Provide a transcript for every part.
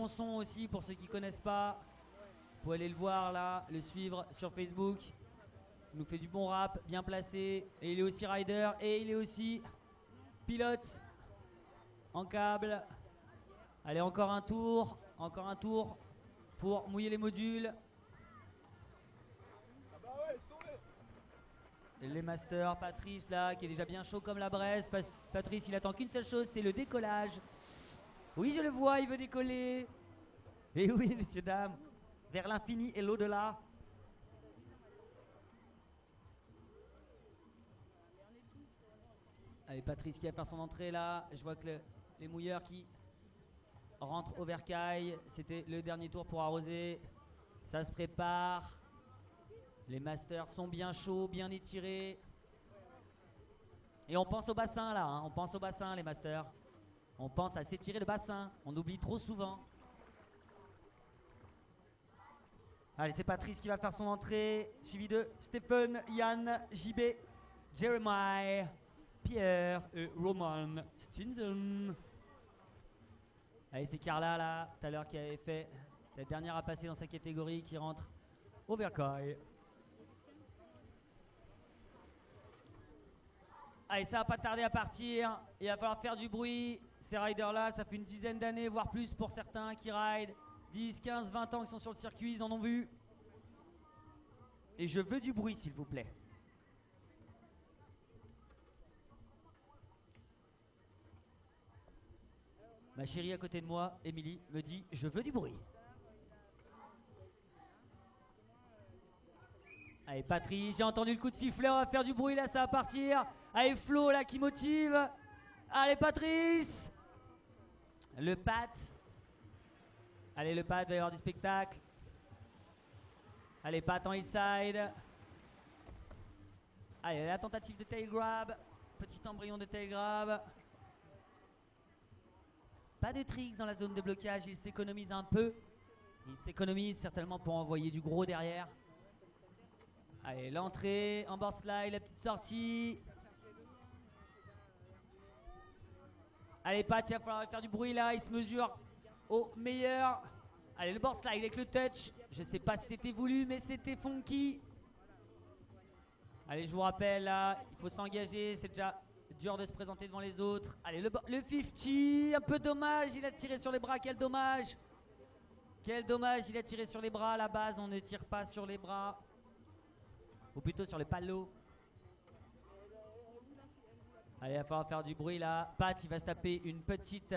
bon son aussi pour ceux qui connaissent pas. Vous pouvez aller le voir là, le suivre sur Facebook. Il nous fait du bon rap, bien placé. Et il est aussi rider et il est aussi pilote en câble. Allez, encore un tour pour mouiller les modules. Les masters, Patrice là, qui est déjà bien chaud comme la braise. Patrice, il attend qu'une seule chose, c'est le décollage. Oui, je le vois, il veut décoller. Et oui, messieurs, dames, vers l'infini et l'au-delà. Allez, Patrice qui va faire son entrée là. Je vois que les mouilleurs qui rentrent au Vercail. C'était le dernier tour pour arroser. Ça se prépare. Les masters sont bien chauds, bien étirés. Et on pense au bassin là, hein. On pense au bassin les masters. On pense à s'étirer le bassin. On oublie trop souvent. Allez, c'est Patrice qui va faire son entrée, suivi de Stephen, Yann, JB, Jeremiah, Pierre et Roman Stinson. Allez, c'est Carla là, tout à l'heure qui avait fait la dernière à passer dans sa catégorie, qui rentre au Vercail. Allez, ça va pas tarder à partir. Il va falloir faire du bruit. Ces riders-là, ça fait une dizaine d'années, voire plus pour certains qui rident. 10, 15, 20 ans qui sont sur le circuit, ils en ont vu. Et je veux du bruit, s'il vous plaît. Ma chérie à côté de moi, Émilie, me dit « Je veux du bruit ». Allez, Patrice, j'ai entendu le coup de sifflet, on va faire du bruit là, ça va partir. Allez, Flo là qui motive. Allez, Patrice. Le Pat. Allez, le Pat, il va y avoir du spectacle. Allez, Pat en hillside. Allez, la tentative de tail grab. Petit embryon de tail grab. Pas de tricks dans la zone de blocage, il s'économise un peu. Il s'économise certainement pour envoyer du gros derrière. Allez, l'entrée en board slide, la petite sortie. Allez, Pat, il va falloir faire du bruit là. Il se mesure au meilleur. Allez, le board slide avec le touch. Je sais pas si c'était voulu, mais c'était funky. Allez, je vous rappelle là, il faut s'engager. C'est déjà dur de se présenter devant les autres. Allez, le 50. Un peu dommage, il a tiré sur les bras. Quel dommage. Quel dommage, il a tiré sur les bras. À la base, on ne tire pas sur les bras. Ou plutôt sur le palo. Allez, il va falloir faire du bruit là. Pat, il va se taper une petite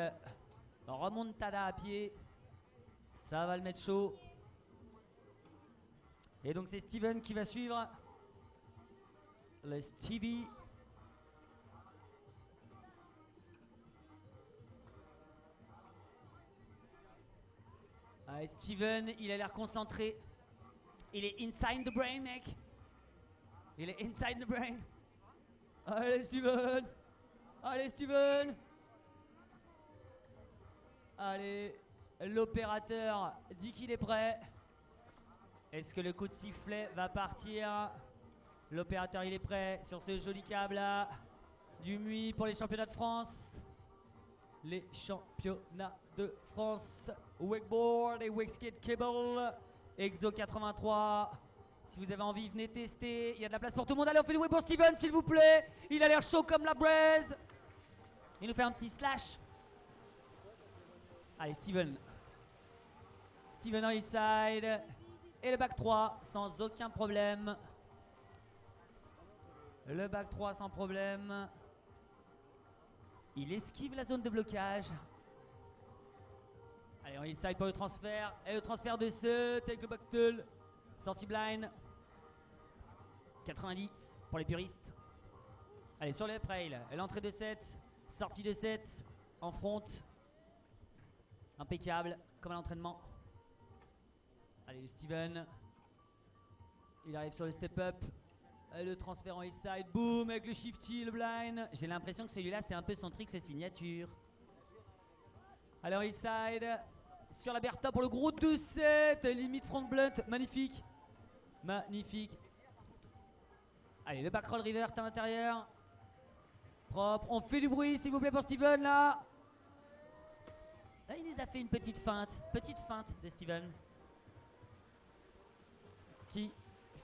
remontada à pied. Ça va le mettre chaud. Et donc c'est Steven qui va suivre. Le Stevie. Allez, Steven, il a l'air concentré. Il est inside the brain, mec. Il est inside the brain. Allez, Steven. Allez, Steven. Allez, l'opérateur dit qu'il est prêt. Est-ce que le coup de sifflet va partir? L'opérateur, il est prêt sur ce joli câble là. Du MUI pour les championnats de France. Les championnats de France. Wakeboard et wakeskate cable. Exo 83. Si vous avez envie, venez tester. Il y a de la place pour tout le monde. Allez, on fait du bruit pour Steven, s'il vous plaît. Il a l'air chaud comme la braise. Il nous fait un petit slash. Allez, Steven. Steven en hillside. Et le back 3 sans aucun problème. Le back 3 sans problème. Il esquive la zone de blocage. Allez, en hillside pour le transfert. Et le transfert de ce take le back tull. Sortie blind. 90 pour les puristes. Allez, sur le trail. L'entrée de 7. Sortie de 7. En front. Impeccable, comme à l'entraînement. Allez, Steven. Il arrive sur le step-up. Le transfert en hillside. Boom, avec le shifty, le blind. J'ai l'impression que celui-là, c'est un peu son trick, ses signatures. Allez, en hillside. Sur la Bertha pour le gros 2-7. Limite front blunt. Magnifique. Magnifique. Allez, le back roll revert à l'intérieur. Propre. On fait du bruit, s'il vous plaît, pour Steven, là. Ah, il nous a fait une petite feinte de Steven. Qui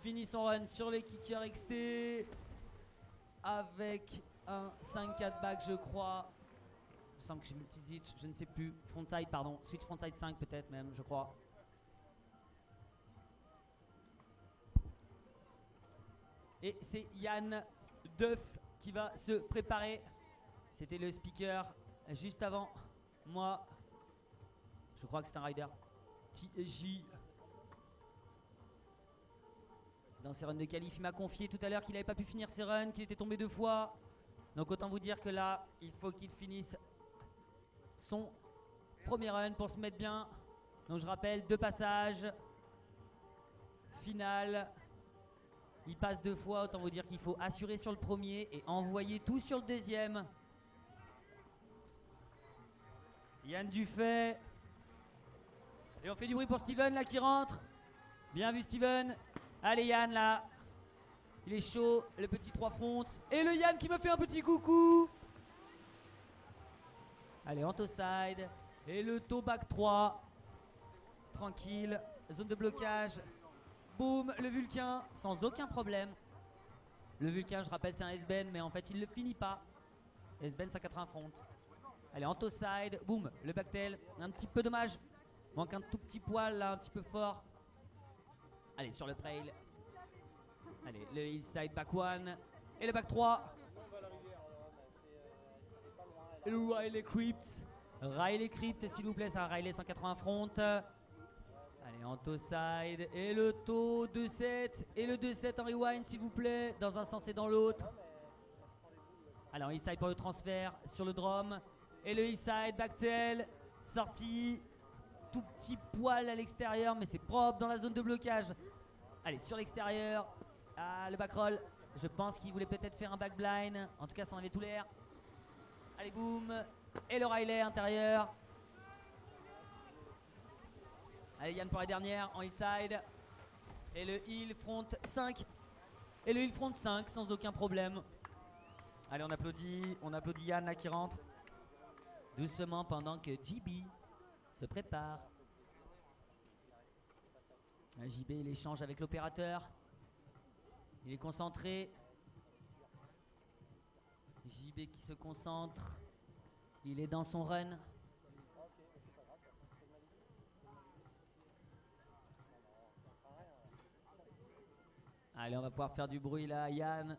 finit son run sur les kickers XT avec un 5-4 back, je crois. Il me semble que j'ai multi-zitch, je ne sais plus. Frontside, pardon. Switch frontside 5 peut-être même, je crois. Et c'est Yann Duff qui va se préparer. C'était le speaker juste avant moi. Je crois que c'est un rider. TJ. Dans ses runs de qualif, il m'a confié tout à l'heure qu'il n'avait pas pu finir ses runs, qu'il était tombé 2 fois. Donc autant vous dire que là, il faut qu'il finisse son premier run pour se mettre bien. Donc je rappelle, 2 passages. Finale. Il passe 2 fois, autant vous dire qu'il faut assurer sur le premier et envoyer tout sur le deuxième. Yann Dufay. Et on fait du bruit pour Steven là qui rentre. Bien vu Steven. Allez Yann là. Il est chaud, le petit 3 front. Et le Yann qui me fait un petit coucou. Allez, on side. Et le toe back 3. Tranquille. Zone de blocage. Boum, le Vulcain sans aucun problème. Le Vulcain, je rappelle, c'est un S-Ben, mais en fait, il ne le finit pas. S-Ben 180 front. Allez, en side. Boum, le backtail. Un petit peu dommage. Manque un tout petit poil là, un petit peu fort. Allez, sur le trail. Allez, le hillside back 1. Et le back 3. Et le Riley Crypt. Riley Crypt, s'il vous plaît, c'est un Riley 180 front. Allez, en side. Et le toe 2-7. Et le 2-7 en rewind, s'il vous plaît. Dans un sens et dans l'autre. Allez, en hillside pour le transfert. Sur le drum. Et le hillside backtail. Sorti. Tout petit poil à l'extérieur, mais c'est propre dans la zone de blocage. Allez, sur l'extérieur. Ah, le backroll. Je pense qu'il voulait peut-être faire un back blind. En tout cas, ça en avait tout l'air. Allez, boum. Et le Riley intérieur. Allez, Yann pour la dernière en hillside. Et le hill front 5. Et le hill front 5 sans aucun problème. Allez, on applaudit Yann là qui rentre. Doucement pendant que JB se prépare. JB, il échange avec l'opérateur. Il est concentré. JB qui se concentre. Il est dans son run. Allez, on va pouvoir faire du bruit là. Yann,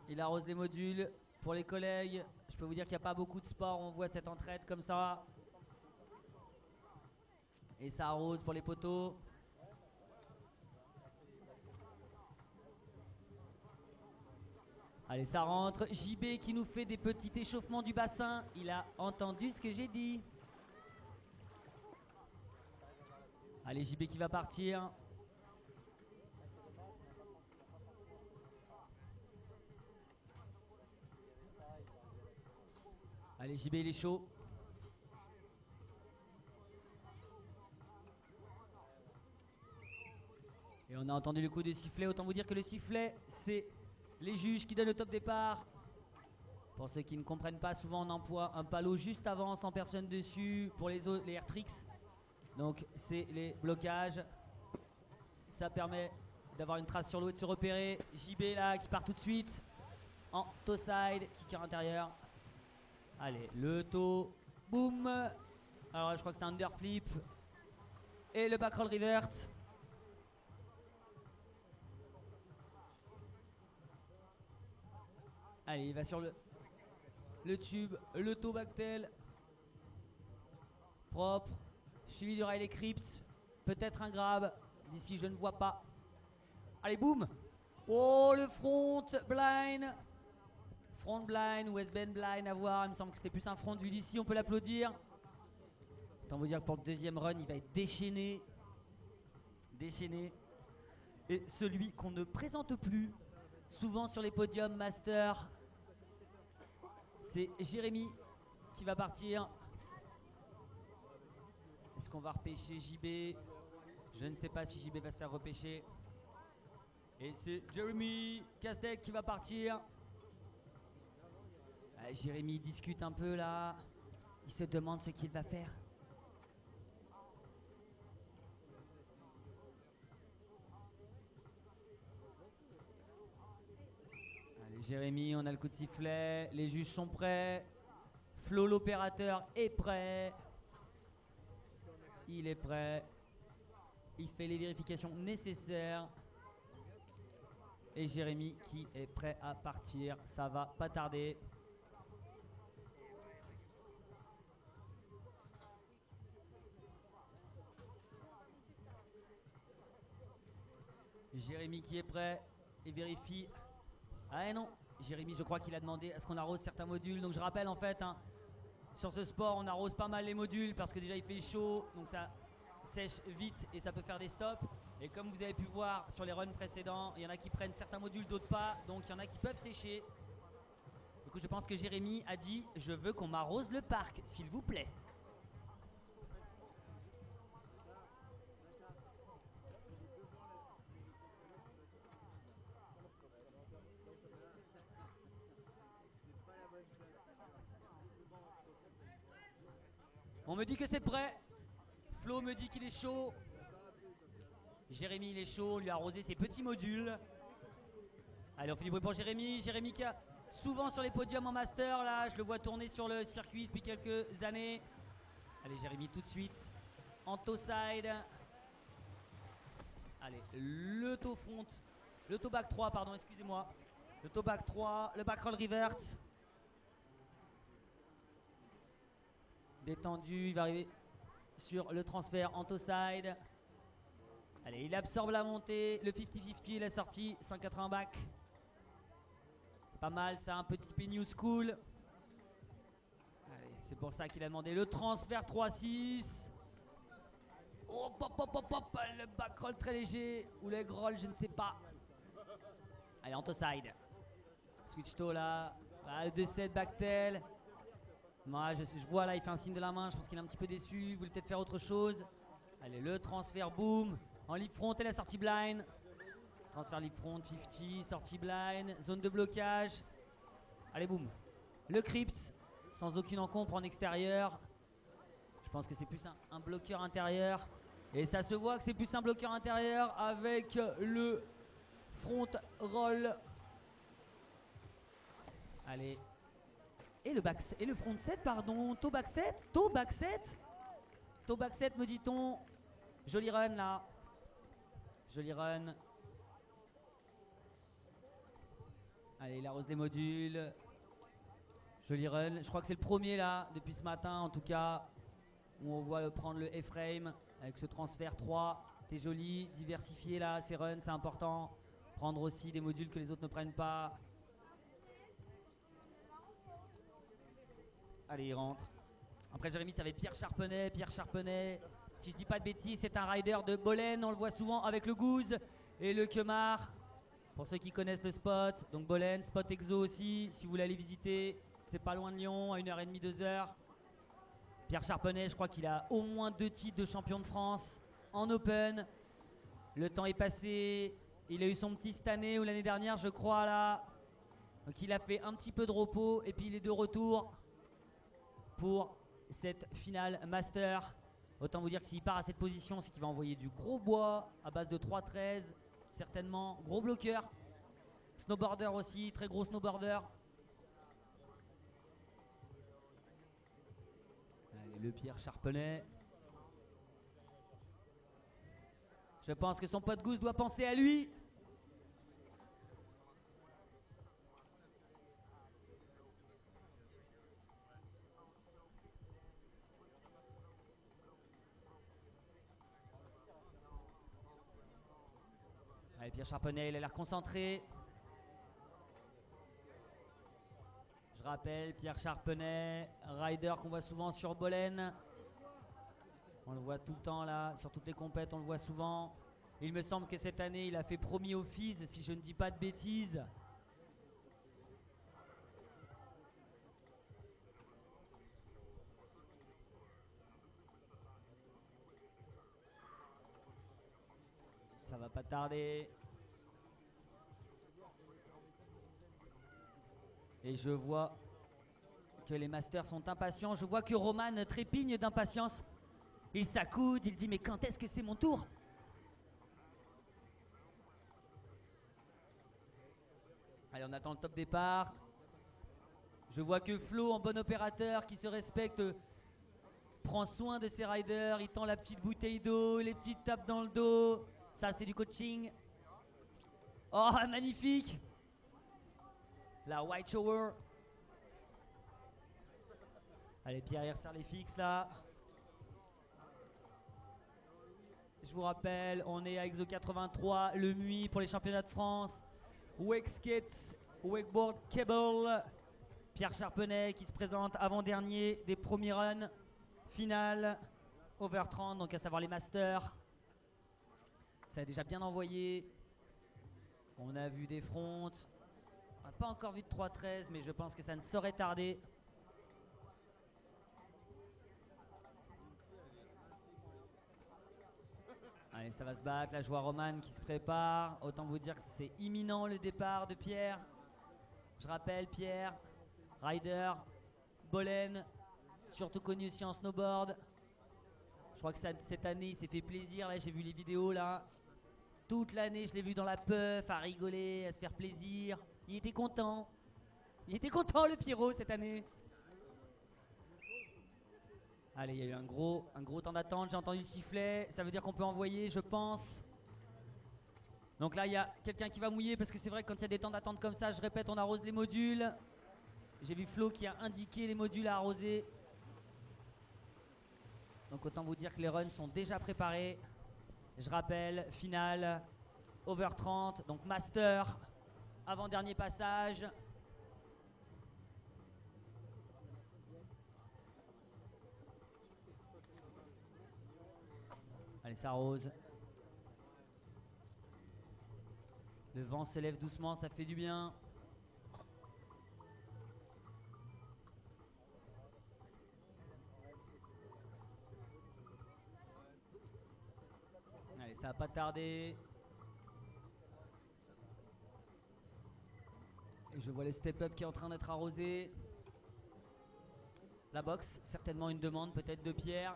il arrose les modules pour les collègues. Je peux vous dire qu'il n'y a pas beaucoup de sports où on voit cette entraide comme ça. Et ça arrose pour les poteaux. Allez, ça rentre. JB qui nous fait des petits échauffements du bassin. Il a entendu ce que j'ai dit. Allez, JB qui va partir. Allez, JB, il est chaud. Et on a entendu le coup de sifflet. Autant vous dire que le sifflet, c'est les juges qui donnent le top départ. Pour ceux qui ne comprennent pas, souvent on emploie un palo juste avant, sans personne dessus, pour les air tricks. Donc c'est les blocages. Ça permet d'avoir une trace sur l'eau et de se repérer. JB là qui part tout de suite en toe side, kicker intérieur. Allez, le toe, boum. Alors je crois que c'est un underflip. Et le back roll revert. Allez, il va sur le tube, le toe backtail. Propre. Suivi du Riley Crypt. Peut-être un grab. D'ici, je ne vois pas. Allez, boum. Oh, le front blind. Front blind ou S-bend blind à voir. Il me semble que c'était plus un front vu d'ici. On peut l'applaudir. Autant vous dire que pour le deuxième run, il va être déchaîné. Déchaîné. Et celui qu'on ne présente plus souvent sur les podiums master, c'est Jérémy qui va partir. Est-ce qu'on va repêcher JB? Je ne sais pas si JB va se faire repêcher. Et c'est Jérémy Castek qui va partir. Jérémy discute un peu là. Il se demande ce qu'il va faire. Allez, Jérémy, on a le coup de sifflet. Les juges sont prêts. Flo, l'opérateur, est prêt. Il est prêt. Il fait les vérifications nécessaires. Et Jérémy qui est prêt à partir. Ça va pas tarder. Jérémy qui est prêt et vérifie. Ah non, Jérémy, je crois qu'il a demandé à ce qu'on arrose certains modules. Donc je rappelle en fait, hein, sur ce sport, on arrose pas mal les modules parce que déjà il fait chaud, donc ça sèche vite et ça peut faire des stops. Et comme vous avez pu voir sur les runs précédents, il y en a qui prennent certains modules, d'autres pas. Donc il y en a qui peuvent sécher. Du coup, je pense que Jérémy a dit « Je veux qu'on m'arrose le parc, s'il vous plaît ». On me dit que c'est prêt. Flo me dit qu'il est chaud. Jérémy, il est chaud. On lui a arrosé ses petits modules. Allez, on fait du bruit pour Jérémy. Jérémy qui a souvent sur les podiums en master. Là, je le vois tourner sur le circuit depuis quelques années. Allez, Jérémy, tout de suite. En toe side. Allez, le toe front. Le toe back 3, pardon, excusez-moi. Le toe back 3. Le back roll revert. Détendu, il va arriver sur le transfert en toe side. Allez, il absorbe la montée, le 50-50 et la sortie, 180 back. C'est pas mal, ça, un petit peu new school. Allez, c'est pour ça qu'il a demandé le transfert 3-6. Oh, pop, pop, pop, pop, le back roll très léger, ou leg roll, je ne sais pas. Allez, en toe side. Switch toe là, ah, le 2-7 back tail. Moi, je vois là, il fait un signe de la main. Je pense qu'il est un petit peu déçu. Il voulait peut-être faire autre chose. Allez, le transfert, boom. En lip front et la sortie blind. Transfert lip front, 50, sortie blind. Zone de blocage. Allez, boum. Le crypt, sans aucune encombre en extérieur. Je pense que c'est plus un bloqueur intérieur. Et ça se voit que c'est plus un bloqueur intérieur avec le front roll. Allez. Et le front 7, pardon, toe back 7, toe back 7. Toe back 7, me dit-on. Joli run là. Joli run. Allez, il arrose les modules. Joli run. Je crois que c'est le premier là, depuis ce matin en tout cas, où on voit prendre le F-frame avec ce transfert 3. T'es joli, diversifier là, ces runs, c'est important. Prendre aussi des modules que les autres ne prennent pas. Allez, il rentre. Après Jérémy, ça va être Pierre Charpenay. Pierre Charpenay, si je dis pas de bêtises, c'est un rider de Bolène. On le voit souvent avec le Goose et le Kemar. Pour ceux qui connaissent le spot, donc Bolène, spot exo aussi. Si vous voulez aller visiter, c'est pas loin de Lyon, à 1h30, 2h. Pierre Charpenay, je crois qu'il a au moins 2 titres de champion de France en Open. Le temps est passé. Il a eu son petit cette année ou l'année dernière, je crois, là. Donc il a fait un petit peu de repos et puis il est de retour pour cette finale master. Autant vous dire que s'il part à cette position, c'est qu'il va envoyer du gros bois à base de 3-13, certainement. Gros bloqueur. Snowboarder aussi, très gros snowboarder. Allez, le Pierre Charpenay. Je pense que son pote Goose doit penser à lui. Allez, Pierre Charpenay, il a l'air concentré. Je rappelle, Pierre Charpenay, rider qu'on voit souvent sur Bolène. On le voit tout le temps là, sur toutes les compètes, on le voit souvent. Il me semble que cette année, il a fait premier au FIS, si je ne dis pas de bêtises. Ça va pas tarder. Et je vois que les masters sont impatients. Je vois que Roman trépigne d'impatience. Il s'accoude, il dit mais quand est-ce que c'est mon tour? Allez, on attend le top départ. Je vois que Flo, en bon opérateur, qui se respecte, prend soin de ses riders. Il tend la petite bouteille d'eau, les petites tapes dans le dos. Ça, c'est du coaching. Oh, magnifique! La white shower. Allez, Pierre, il resserre les fixes là. Je vous rappelle, on est à Exo 83, le MUI pour les championnats de France. Wake Skate, Wakeboard Cable. Pierre Charpenay qui se présente avant-dernier des premiers runs. Finale, over 30, donc à savoir les masters. Ça a déjà bien envoyé. On a vu des fronts. On n'a pas encore vu de 3.13, mais je pense que ça ne saurait tarder. Allez, ça va se battre. Là, je vois Roman qui se prépare. Autant vous dire que c'est imminent le départ de Pierre. Je rappelle, Pierre, rider, Bolène, surtout connu aussi en snowboard. Je crois que cette année, il s'est fait plaisir. Là, j'ai vu les vidéos là. Toute l'année, je l'ai vu dans la puff, à rigoler, à se faire plaisir. Il était content. Il était content, le Pierrot, cette année. Allez, il y a eu un gros temps d'attente. J'ai entendu le sifflet. Ça veut dire qu'on peut envoyer, je pense. Donc là, il y a quelqu'un qui va mouiller parce que c'est vrai que quand il y a des temps d'attente comme ça, je répète, on arrose les modules. J'ai vu Flo qui a indiqué les modules à arroser. Donc autant vous dire que les runs sont déjà préparés. Je rappelle, finale, over 30, donc master, avant-dernier passage. Allez, ça arrose. Le vent se lève doucement, ça fait du bien. Allez, ça va pas tarder. Et je vois le step-up qui est en train d'être arrosé. La boxe, certainement une demande peut-être de Pierre.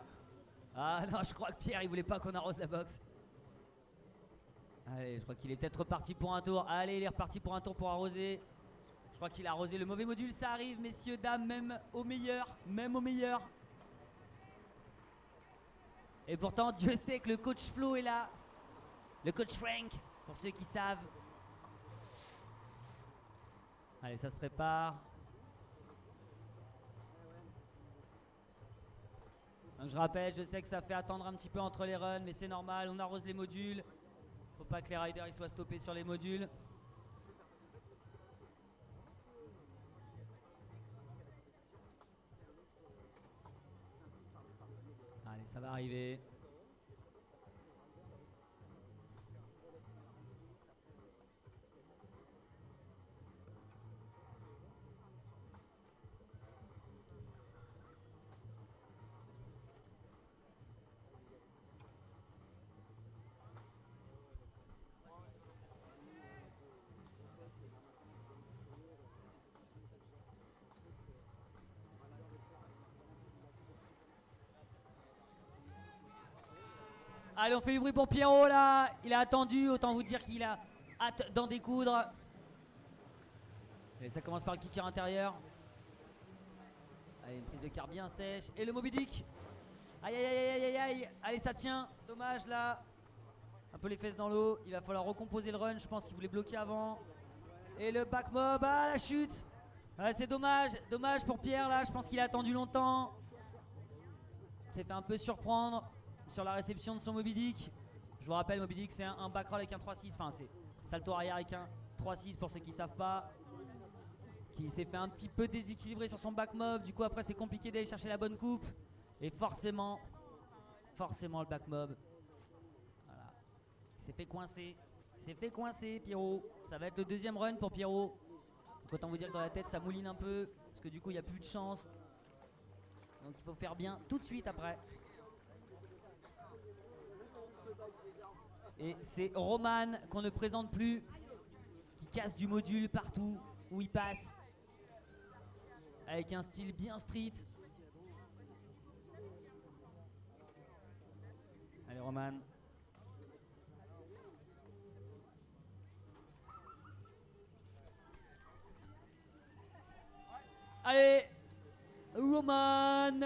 Ah non, je crois que Pierre, il voulait pas qu'on arrose la boxe. Allez, je crois qu'il est peut-être reparti pour un tour. Allez, il est reparti pour un tour pour arroser. Je crois qu'il a arrosé le mauvais module. Ça arrive, messieurs, dames, même au meilleur. Même au meilleur. Et pourtant, Dieu sait que le coach Flo est là. Le coach Frank, pour ceux qui savent. Allez, ça se prépare. Donc je rappelle, je sais que ça fait attendre un petit peu entre les runs, mais c'est normal, on arrose les modules. Faut pas que les riders ils soient stoppés sur les modules. Allez, ça va arriver. Allez, on fait du bruit pour Pierrot là. Il a attendu, autant vous dire qu'il a hâte d'en découdre. Et ça commence par le kicker intérieur. Allez, une prise de quart bien sèche. Et le Moby Dick. Aïe aïe aïe aïe aïe aïe. Allez, ça tient. Dommage là. Un peu les fesses dans l'eau. Il va falloir recomposer le run. Je pense qu'il voulait bloquer avant. Et le back mob. Ah, la chute. Ouais, c'est dommage. Dommage pour Pierre là. Je pense qu'il a attendu longtemps. Il s'est fait un peu surprendre sur la réception de son Moby Dick. Je vous rappelle, Moby Dick, c'est un back roll avec un 3-6. Enfin, c'est salto arrière avec un 3-6 pour ceux qui ne savent pas. Qui s'est fait un petit peu déséquilibré sur son back mob. Du coup, après, c'est compliqué d'aller chercher la bonne coupe. Et forcément le back mob. Voilà. Il s'est fait coincer. Il s'est fait coincer, Pierrot. Ça va être le deuxième run pour Pierrot. Donc, autant vous dire que dans la tête, ça mouline un peu. Parce que du coup, il n'y a plus de chance. Donc, il faut faire bien tout de suite après. Et c'est Roman qu'on ne présente plus, qui casse du module partout où il passe. avec un style bien street. Allez Roman. Allez Roman.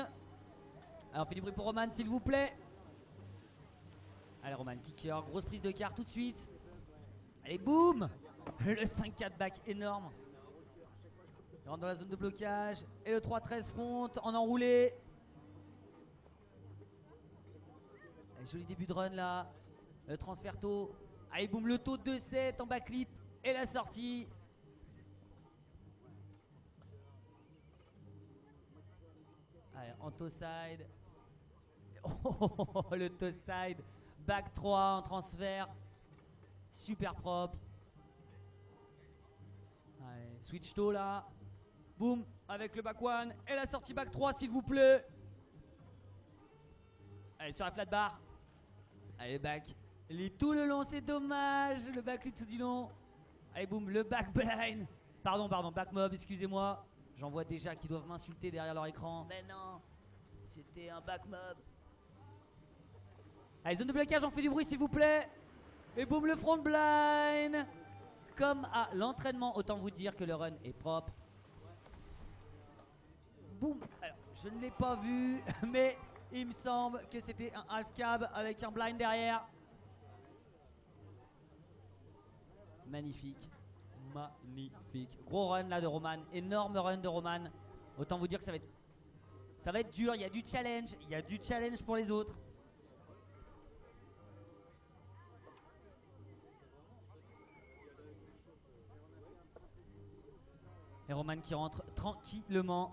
Alors on fait du bruit pour Roman s'il vous plaît. Allez Roman, kicker, grosse prise de quart tout de suite. Allez boum. Le 5-4 back énorme. Il rentre dans la zone de blocage. Et le 3-13 front en enroulé. Allez, joli début de run là. Le transfert tôt. Allez boum, le taux 2-7 en backflip. Et la sortie. Allez, en toe side. Oh, le toe side. Back 3 en transfert. Super propre. Allez, switch toe là. Boum, avec le back 1. Et la sortie back 3 s'il vous plaît. Allez, sur la flat bar. Allez, back. Tout le long, c'est dommage. Le back tout du long. Allez, boum, le back blind. Pardon, back mob, excusez-moi. J'en vois déjà qui doivent m'insulter derrière leur écran. Mais non, c'était un back mob. Allez, zone de blocage, on fait du bruit s'il vous plaît. Et boum, le front blind. Comme à l'entraînement, autant vous dire que le run est propre. Boum. Alors, je ne l'ai pas vu, mais il me semble que c'était un half cab avec un blind derrière. Magnifique. Magnifique. Gros run là de Roman. Énorme run de Roman. Autant vous dire que ça va être dur. Il y a du challenge. Il y a du challenge pour les autres. Et Roman qui rentre tranquillement.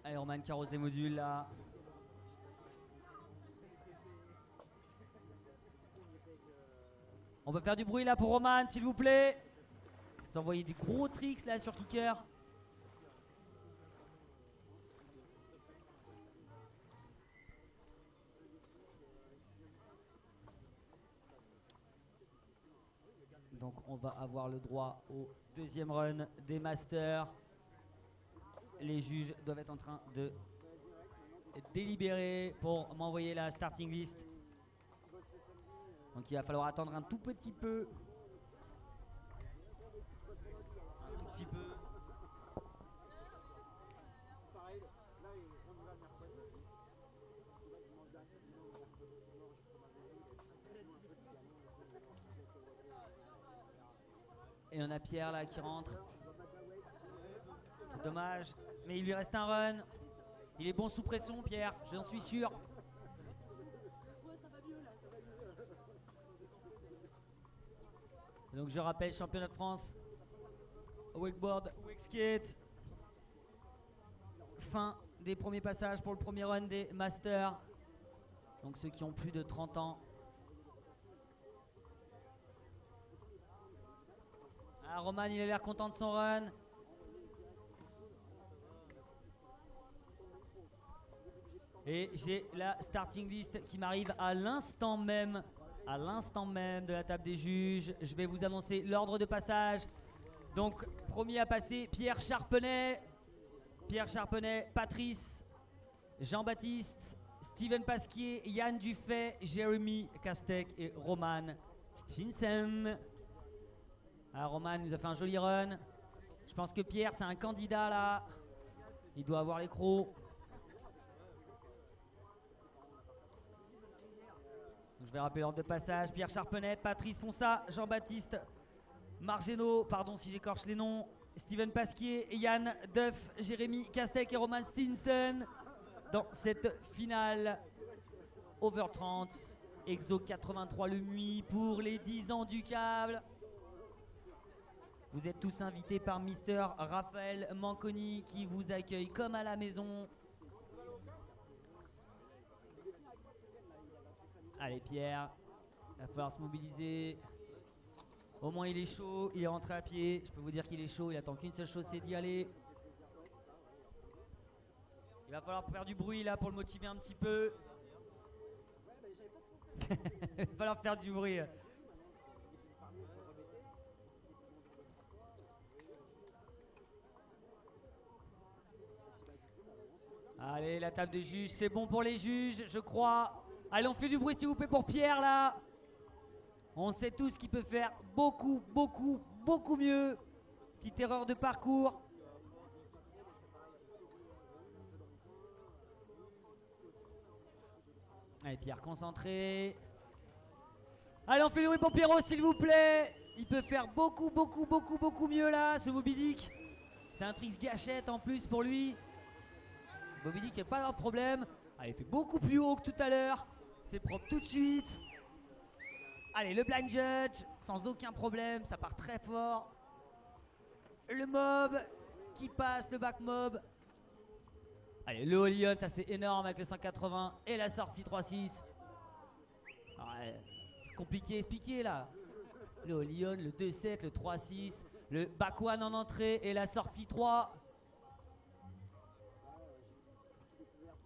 Allez, Roman qui arrose les modules là. On peut faire du bruit là pour Roman, s'il vous plaît. Vous envoyez des gros tricks là sur kicker. Donc on va avoir le droit au deuxième run des Masters. Les juges doivent être en train de délibérer pour m'envoyer la starting list. Donc il va falloir attendre un tout petit peu. Un tout petit peu. Et on a Pierre là qui rentre. C'est dommage, mais il lui reste un run. Il est bon sous pression, Pierre, j'en suis sûr. Donc je rappelle, championnat de France, wakeboard, wake skate. Fin des premiers passages pour le premier run des Masters. Donc ceux qui ont plus de 30 ans. Ah, Roman, il a l'air content de son run. Et j'ai la starting list qui m'arrive à l'instant même de la table des juges. Je vais vous annoncer l'ordre de passage. Donc, premier à passer, Pierre Charpenay, Patrice, Jean-Baptiste, Steven Pasquier, Yann Dufay, Jérémy Castec et Roman Stinsen. Alors, Roman nous a fait un joli run. Je pense que Pierre, c'est un candidat là. Il doit avoir les crocs. Je vais rappeler l'ordre de passage. Pierre Charpenay, Patrice Fonsa, Jean-Baptiste Margeno, pardon si j'écorche les noms, Steven Pasquier, Yann Duff, Jérémy Castec et Roman Stinsen dans cette finale over 30. Exo 83 le Mui pour les 10 ans du câble. Vous êtes tous invités par Mister Raphaël Manconi qui vous accueille comme à la maison. Allez Pierre, il va falloir se mobiliser. Au moins il est chaud, il est rentré à pied. Je peux vous dire qu'il est chaud, il attend qu'une seule chose, c'est d'y aller. Il va falloir faire du bruit là pour le motiver un petit peu. Il va falloir faire du bruit. Allez, la table des juges, c'est bon pour les juges, je crois. Allez, on fait du bruit s'il vous plaît pour Pierre là. On sait tous qu'il peut faire beaucoup, beaucoup, beaucoup mieux. Petite erreur de parcours. Allez, Pierre, concentré. Allez, on fait du bruit pour Pierrot s'il vous plaît. Il peut faire beaucoup, beaucoup, beaucoup, beaucoup mieux là, ce Moby Dick. C'est un tricks gâchette en plus pour lui. Moby Dick, il n'y a pas de problème. Allez, il fait beaucoup plus haut que tout à l'heure. C'est propre tout de suite. Allez, le blind judge, sans aucun problème, ça part très fort. Le mob qui passe, le back mob. Allez, le Olion, ça c'est énorme avec le 180 et la sortie 3-6. Ouais, c'est compliqué à expliquer là. Le Olion, le 2-7, le 3-6, le back one en entrée et la sortie 3.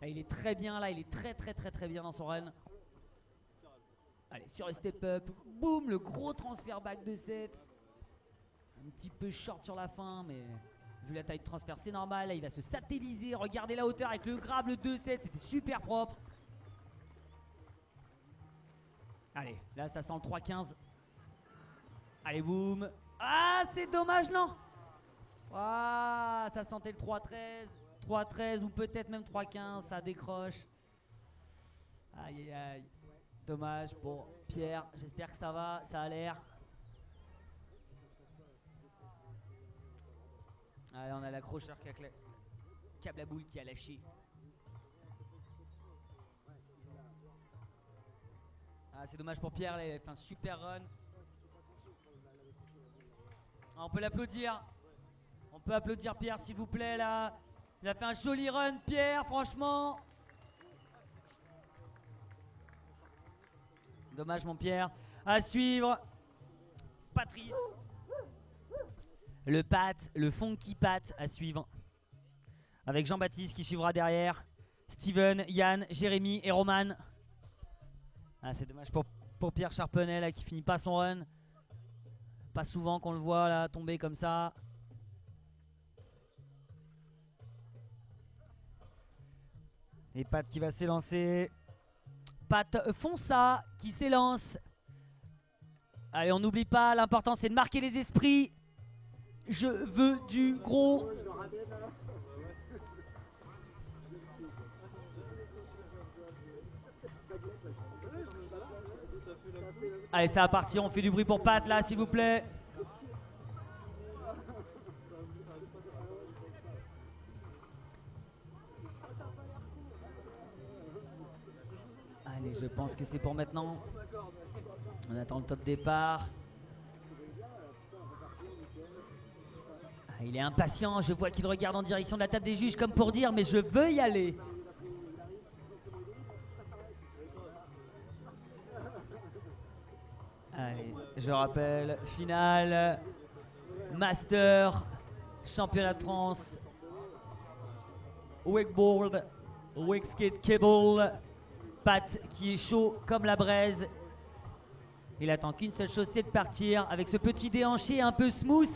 Là, il est très bien là, il est très très très très bien dans son run. Allez, sur le step up, boum, le gros transfert back de 7. Un petit peu short sur la fin, mais vu la taille de transfert, c'est normal. Là, il va se satelliser. Regardez la hauteur avec le grab, le 2-7, c'était super propre. Allez, là, ça sent le 3-15. Allez, boum. Ah, c'est dommage, non? Ah, ça sentait le 3-13. 3-13 ou peut-être même 3-15, ça décroche. Aïe, aïe, aïe. Dommage pour Pierre. J'espère que ça va, ça a l'air. Allez, on a l'accrocheur câble à boule qui a lâché. Ah, c'est dommage pour Pierre, là, il a fait un super run. Ah, on peut l'applaudir. On peut applaudir Pierre, s'il vous plaît, là. Il a fait un joli run, Pierre, franchement. Dommage, mon Pierre. À suivre, Patrice. Le Pat, le funky Pat à suivre. Avec Jean-Baptiste qui suivra derrière. Steven, Yann, Jérémy et Roman. Ah, c'est dommage pour Pierre Charpenel là, qui finit pas son run. Pas souvent qu'on le voit là tomber comme ça. Et Pat qui va s'élancer. Pat Fonsa qui s'élance. Allez, on n'oublie pas, l'important c'est de marquer les esprits. Je veux du gros. Allez, ça va partir, on fait du bruit pour Pat là, s'il vous plaît. Allez, je pense que c'est pour maintenant. On attend le top départ. Ah, il est impatient, je vois qu'il regarde en direction de la table des juges comme pour dire mais je veux y aller. Allez, je rappelle, finale, master, championnat de France, wakeboard, wake skate cable, Pat qui est chaud comme la braise. Il attend qu'une seule chose, c'est de partir avec ce petit déhanché un peu smooth.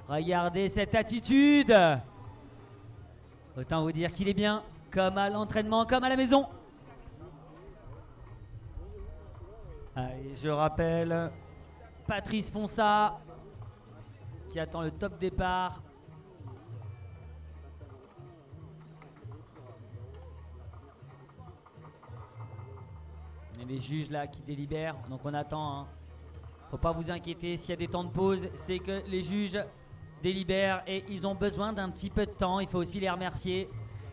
Regardez cette attitude. Autant vous dire qu'il est bien, comme à l'entraînement, comme à la maison. Allez, je rappelle, Patrice Fonsa qui attend le top départ. Et les juges là qui délibèrent, donc on attend. Hein. Faut pas vous inquiéter, s'il y a des temps de pause, c'est que les juges délibèrent et ils ont besoin d'un petit peu de temps. Il faut aussi les remercier.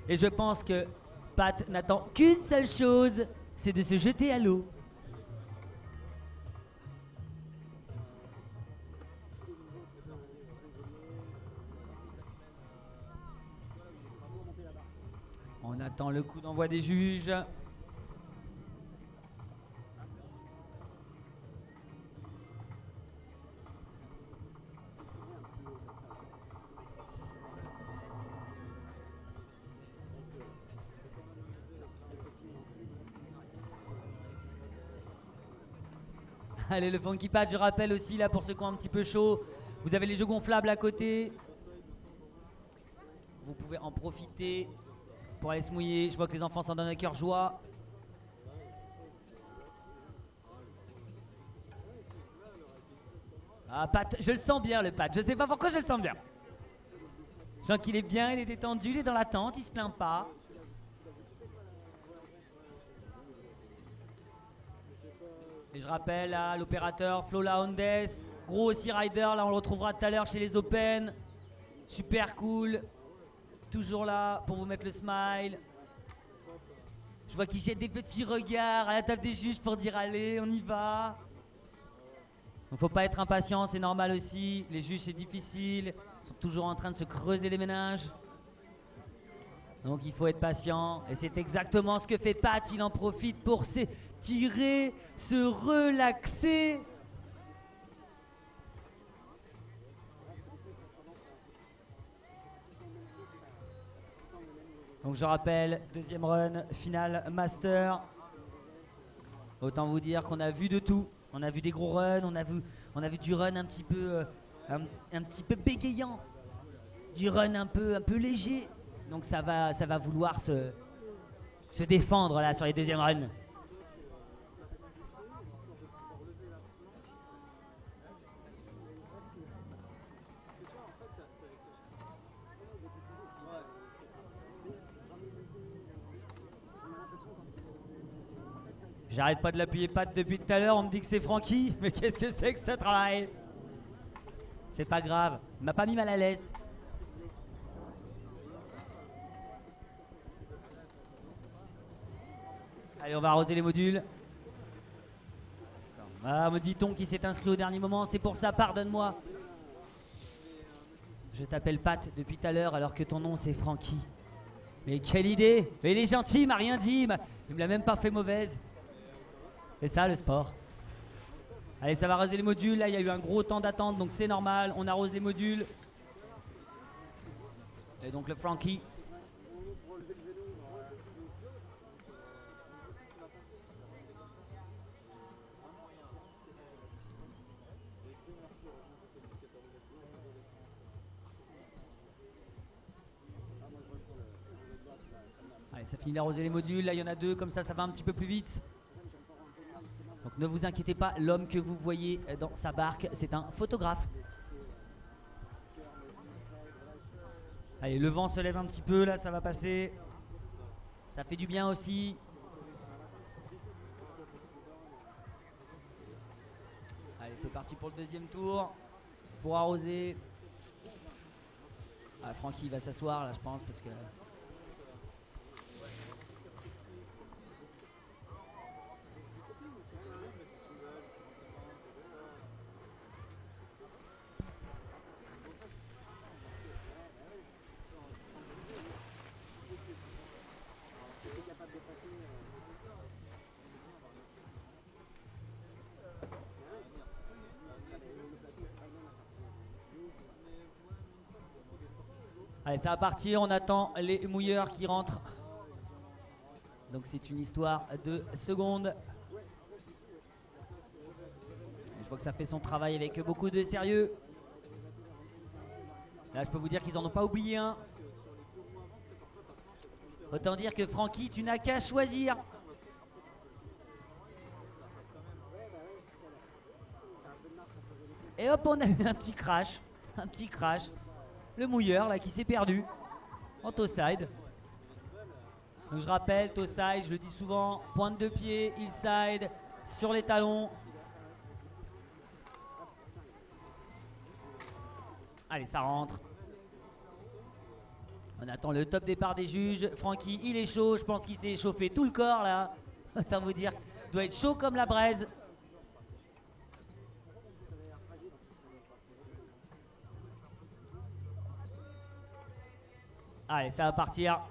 Et je pense que Pat n'attend qu'une seule chose, c'est de se jeter à l'eau. On attend le coup d'envoi des juges. Allez, le funky patch, je rappelle aussi, là, pour ceux qui ont un petit peu chaud, vous avez les jeux gonflables à côté. Vous pouvez en profiter pour aller se mouiller. Je vois que les enfants s'en donnent à cœur joie. Ah, Pat, je le sens bien, le Pat. Je sais pas pourquoi je le sens bien. Je sens qu'il est bien, il est détendu, il est dans la tente, il se plaint pas. Et je rappelle à l'opérateur Flola Hondes, gros aussi rider, là on le retrouvera tout à l'heure chez les Open. Super cool. Toujours là pour vous mettre le smile. Je vois qu'il jette des petits regards à la table des juges pour dire allez, on y va. Donc faut pas être impatient, c'est normal aussi. Les juges c'est difficile, ils sont toujours en train de se creuser les méninges. Donc il faut être patient. Et c'est exactement ce que fait Pat, il en profite pour s'étirer, se relaxer. Donc je rappelle, deuxième run, finale master. Autant vous dire qu'on a vu de tout. On a vu des gros runs, on a vu du run un petit peu, un petit peu bégayant, du run un peu léger. Donc ça va vouloir se défendre là sur les deuxièmes runs. J'arrête pas de l'appuyer Pat depuis tout à l'heure, on me dit que c'est Francky, mais qu'est-ce que c'est que ce travail? C'est pas grave, il m'a pas mis mal à l'aise. Allez, on va arroser les modules. Ah, me dit-on qui s'est inscrit au dernier moment, c'est pour ça, pardonne-moi. Je t'appelle Pat depuis tout à l'heure alors que ton nom c'est Francky. Mais quelle idée! Mais il est gentil, il m'a rien dit, il me l'a même pas fait mauvaise. C'est ça le sport. Allez, ça va arroser les modules. Là, il y a eu un gros temps d'attente, donc c'est normal. On arrose les modules. Et donc le Frankie. Allez, ça finit d'arroser les modules. Là, il y en a deux. Comme ça va un petit peu plus vite. Donc ne vous inquiétez pas, l'homme que vous voyez dans sa barque, c'est un photographe. Allez, le vent se lève un petit peu, là, ça va passer. Ça fait du bien aussi. Allez, c'est parti pour le deuxième tour. Pour arroser. Ah, Francky va s'asseoir, là, je pense, parce que... Allez, ça va partir, on attend les mouilleurs qui rentrent. Donc c'est une histoire de secondes. Je vois que ça fait son travail avec beaucoup de sérieux. Là, je peux vous dire qu'ils en ont pas oublié un. Autant dire que Francky, tu n'as qu'à choisir. Et hop, on a eu un petit crash. Un petit crash. Le mouilleur là qui s'est perdu en toe side. Donc je rappelle, toe side, je le dis souvent, pointe de pied, heel side, sur les talons. Allez, ça rentre. On attend le top départ des juges. Francky, il est chaud, je pense qu'il s'est échauffé tout le corps là. Autant vous dire, il doit être chaud comme la braise. Allez, ça va partir.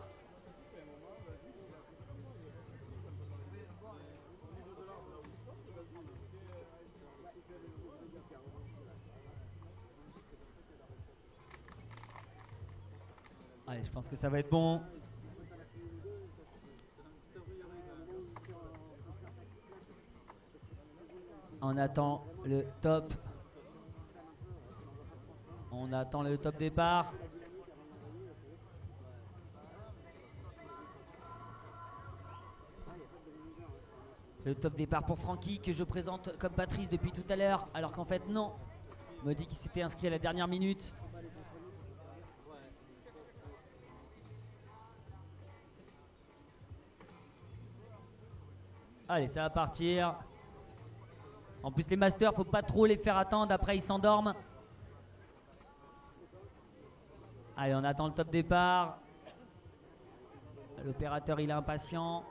Allez, je pense que ça va être bon. On attend le top. On attend le top départ. Le top départ pour Francky que je présente comme Patrice depuis tout à l'heure, alors qu'en fait non. On me dit qu'il s'était inscrit à la dernière minute. Allez, ça va partir. En plus les masters, faut pas trop les faire attendre, après ils s'endorment. Allez, on attend le top départ. L'opérateur il est impatient.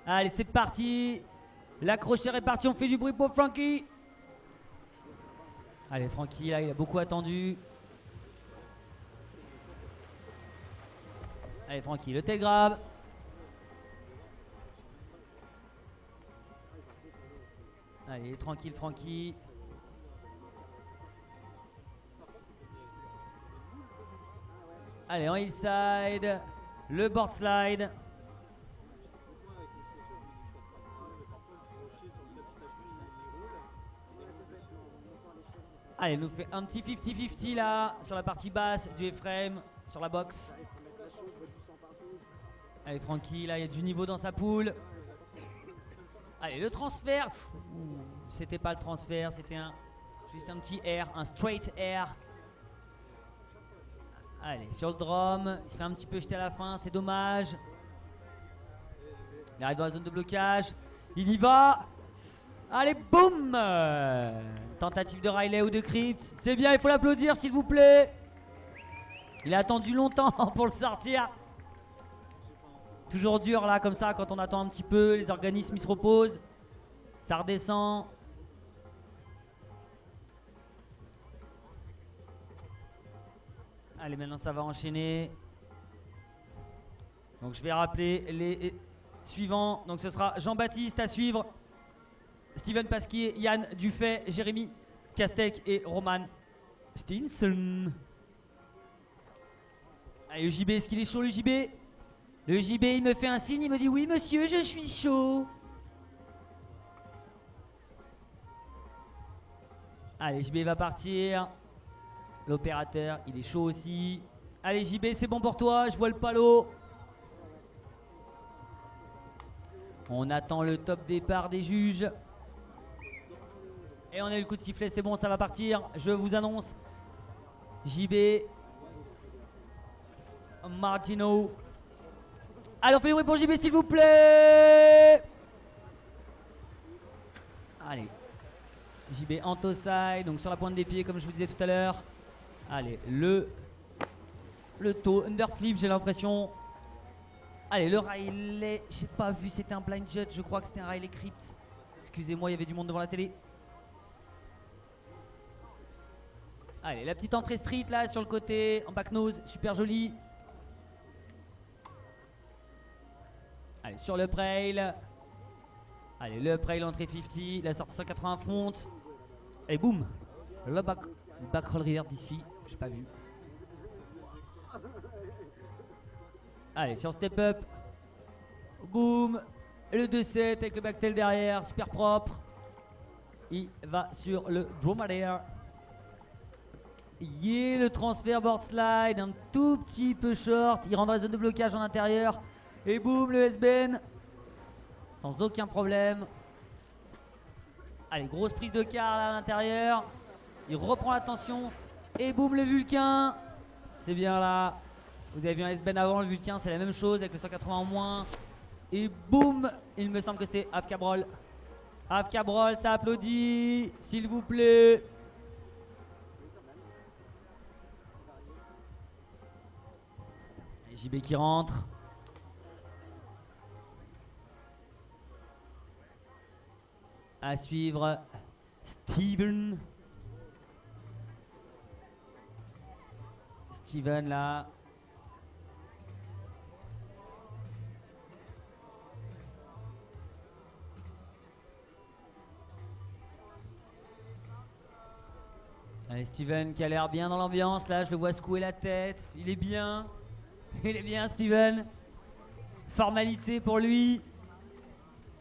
Allez, c'est parti. L'accrocheur est parti, on fait du bruit pour Francky. Allez, Francky là, il a beaucoup attendu. Allez, Francky, le tail grab. Allez, tranquille, Francky. Allez, en hillside. Le board slide. Allez, il nous fait un petit 50-50 là, sur la partie basse du F-frame, sur la box. Allez, Francky, là, il y a du niveau dans sa poule. Allez, le transfert. C'était pas le transfert, c'était juste un petit air, un straight air. Allez, sur le drum, il se fait un petit peu jeter à la fin, c'est dommage. Il arrive dans la zone de blocage. Il y va. Allez, boum. Tentative de Riley ou de Crypt. C'est bien, il faut l'applaudir s'il vous plaît. Il a attendu longtemps pour le sortir. Toujours dur là, comme ça, quand on attend un petit peu, les organismes ils se reposent. Ça redescend. Allez, maintenant ça va enchaîner. Donc je vais rappeler les suivants. Donc ce sera Jean-Baptiste à suivre, Steven Pasquier, Yann Dufay, Jérémy Castec et Roman Stinson. Allez, le JB, est-ce qu'il est chaud le JB? Le JB, il me fait un signe, il me dit oui monsieur, je suis chaud. Allez, JB va partir. L'opérateur, il est chaud aussi. Allez JB, c'est bon pour toi, je vois le palo. On attend le top départ des juges. Et on a eu le coup de sifflet, c'est bon, ça va partir. Je vous annonce JB Martino. Allez, on fait le bruit pour JB s'il vous plaît. Allez, JB Antosai, donc sur la pointe des pieds comme je vous disais tout à l'heure. Allez, le taux, underflip j'ai l'impression. Allez, le Riley, j'ai pas vu, c'était un blind judge, je crois que c'était un Riley Crypt. Excusez-moi, il y avait du monde devant la télé. Allez, la petite entrée street là sur le côté, en back nose, super jolie. Allez, sur le trail. Allez, le trail entrée 50, la sortie 180 front. Et boum, le back roll reverse d'ici, j'ai pas vu. Allez, sur step up. Boum, le 2-7 avec le backtail derrière, super propre. Il va sur le dromadaire. Yeah, le transfert board slide, un tout petit peu short. Il rentre dans la zone de blocage en intérieur. Et boum, le S-bend. Sans aucun problème. Allez, grosse prise de quart là à l'intérieur. Il reprend la tension. Et boum, le Vulcain. C'est bien là. Vous avez vu un S-bend avant, le Vulcain, c'est la même chose avec le 180 en moins. Et boum, il me semble que c'était half cabrol. Half cabrol, ça applaudit, s'il vous plaît. Et JB qui rentre. À suivre, Steven. Steven là. Allez, Steven qui a l'air bien dans l'ambiance là, je le vois secouer la tête. Il est bien. Il est bien Steven. Formalité pour lui.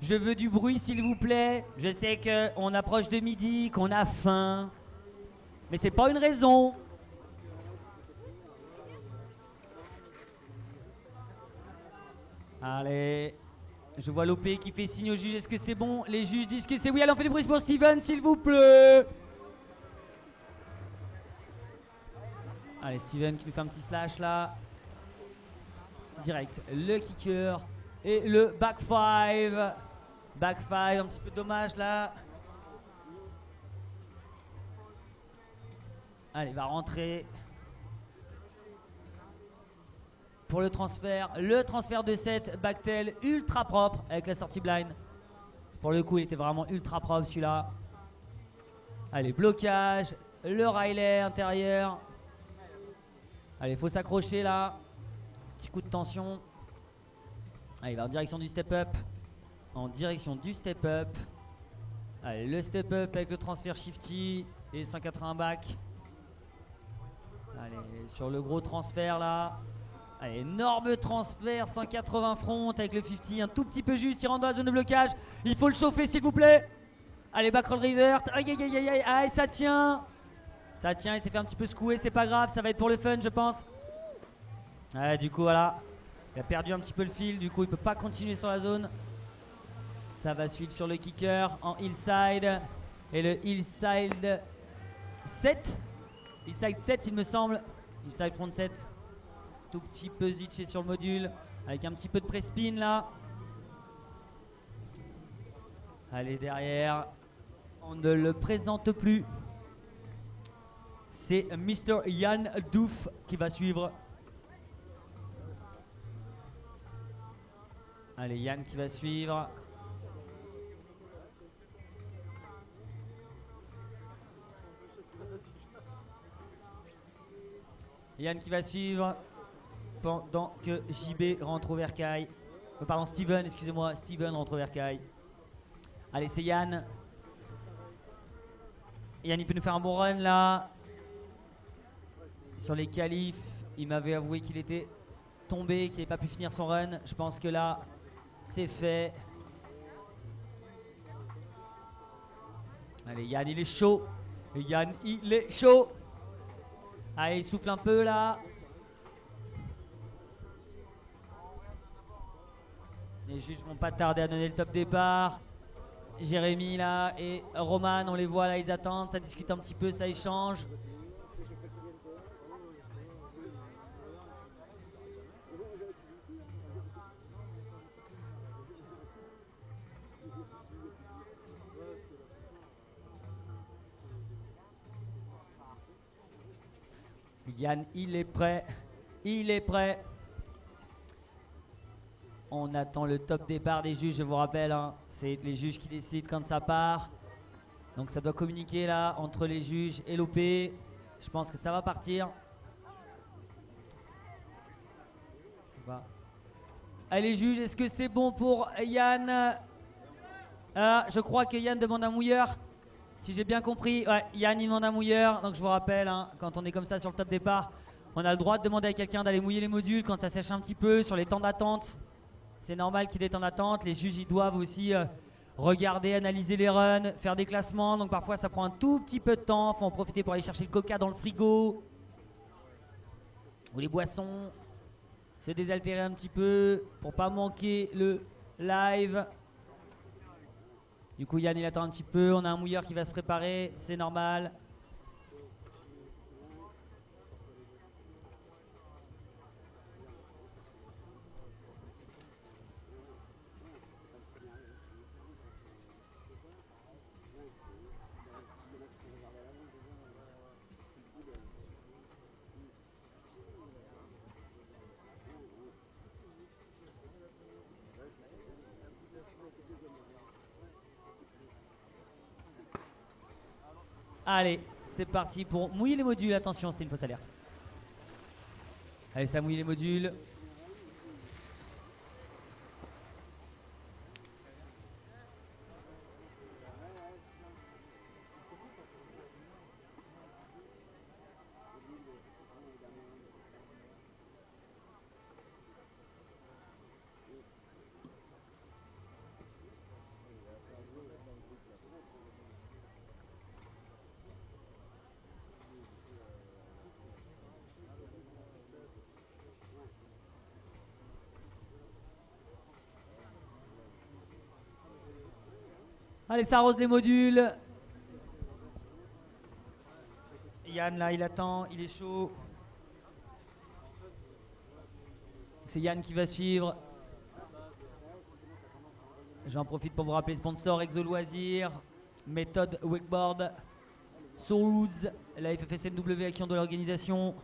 Je veux du bruit, s'il vous plaît. Je sais qu'on approche de midi, qu'on a faim. Mais c'est pas une raison. Allez. Je vois l'OP qui fait signe aux juges. Est-ce que c'est bon? Les juges disent que c'est oui. Allez, on fait du bruit pour Steven, s'il vous plaît. Allez, Steven qui nous fait un petit slash là. Direct. Le kicker et le back five. Back five, un petit peu dommage là. Allez, il va rentrer. Pour le transfert de 7, backtail ultra propre avec la sortie blind. Pour le coup, il était vraiment ultra propre celui-là. Allez, blocage, le Riley intérieur. Allez, faut s'accrocher là. Petit coup de tension. Allez, il va en direction du step-up. En direction du step-up. Allez, le step-up avec le transfert shifty et 180 back. Allez, sur le gros transfert là. Allez, énorme transfert, 180 front avec le 50, un tout petit peu juste, il rentre dans la zone de blocage. Il faut le chauffer s'il vous plaît. Allez, back roll revert. Aïe, aïe, aïe, aïe, aïe, aïe, ça tient. Ça tient, il s'est fait un petit peu secouer, c'est pas grave, ça va être pour le fun je pense. Ouais, du coup voilà, il a perdu un petit peu le fil, du coup il peut pas continuer sur la zone. Ça va suivre sur le kicker en hillside. Et le hillside 7. Hillside 7 il me semble. Hillside front 7. Tout petit peu zitché sur le module. Avec un petit peu de press-spin là. Allez derrière. On ne le présente plus. C'est Mr. Yann Douf qui va suivre. Allez, Yann qui va suivre. Yann qui va suivre pendant que JB rentre au Vercaille. Pardon, Steven, excusez-moi. Steven rentre au Vercaille. Allez, c'est Yann. Yann, il peut nous faire un bon run là. Sur les qualifs, il m'avait avoué qu'il était tombé, qu'il n'avait pas pu finir son run. Je pense que là, c'est fait. Allez, Yann, il est chaud. Yann, il est chaud. Allez, il souffle un peu là. Les juges vont pas tarder à donner le top départ. Jérémy là et Roman, on les voit là, ils attendent, ça discute un petit peu, ça échange. Yann, il est prêt. Il est prêt. On attend le top départ des juges, je vous rappelle. Hein, c'est les juges qui décident quand ça part. Donc ça doit communiquer là entre les juges et l'OP. Je pense que ça va partir. Allez, juges, est-ce que c'est bon pour Yann? Je crois que Yann demande un mouilleur. Si j'ai bien compris, ouais, Yann il demande un mouilleur. Donc je vous rappelle, hein, quand on est comme ça sur le top départ, on a le droit de demander à quelqu'un d'aller mouiller les modules quand ça sèche un petit peu sur les temps d'attente. C'est normal qu'il y ait des temps d'attente. Les juges ils doivent aussi regarder, analyser les runs, faire des classements. Donc parfois ça prend un tout petit peu de temps. Faut en profiter pour aller chercher le coca dans le frigo. Ou les boissons. Se désaltérer un petit peu pour pas manquer le live. Du coup Yann il attend un petit peu. On a un mouilleur qui va se préparer. C'est normal. Allez, c'est parti pour mouiller les modules. Attention, c'était une fausse alerte. Allez, ça mouille les modules. Allez, ça arrose les modules. Yann là, il attend, il est chaud. C'est Yann qui va suivre. J'en profite pour vous rappeler sponsor Exo Loisirs, méthode Wakeboard, Soulz, la FFSNW qui ont de l'organisation.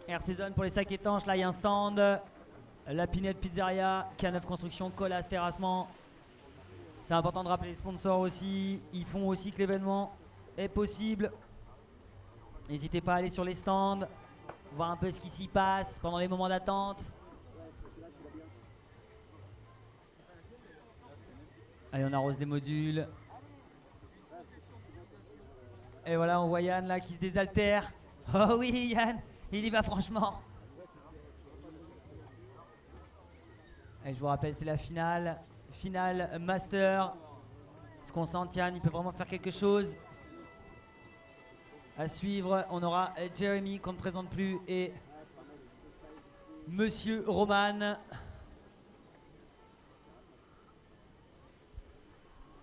Air Season pour les sacs étanches, là il y a un stand. La Pinette Pizzeria, K9 Construction, Colas Terrassement. C'est important de rappeler les sponsors aussi. Ils font aussi que l'événement est possible. N'hésitez pas à aller sur les stands, voir un peu ce qui s'y passe pendant les moments d'attente. Allez, on arrose les modules. Et voilà, on voit Yann là qui se désaltère. Oh oui, Yann, il y va franchement. Et je vous rappelle, c'est la finale. Finale Master. Se concentre Yann, il peut vraiment faire quelque chose. À suivre, on aura Jeremy qu'on ne présente plus et Monsieur Roman.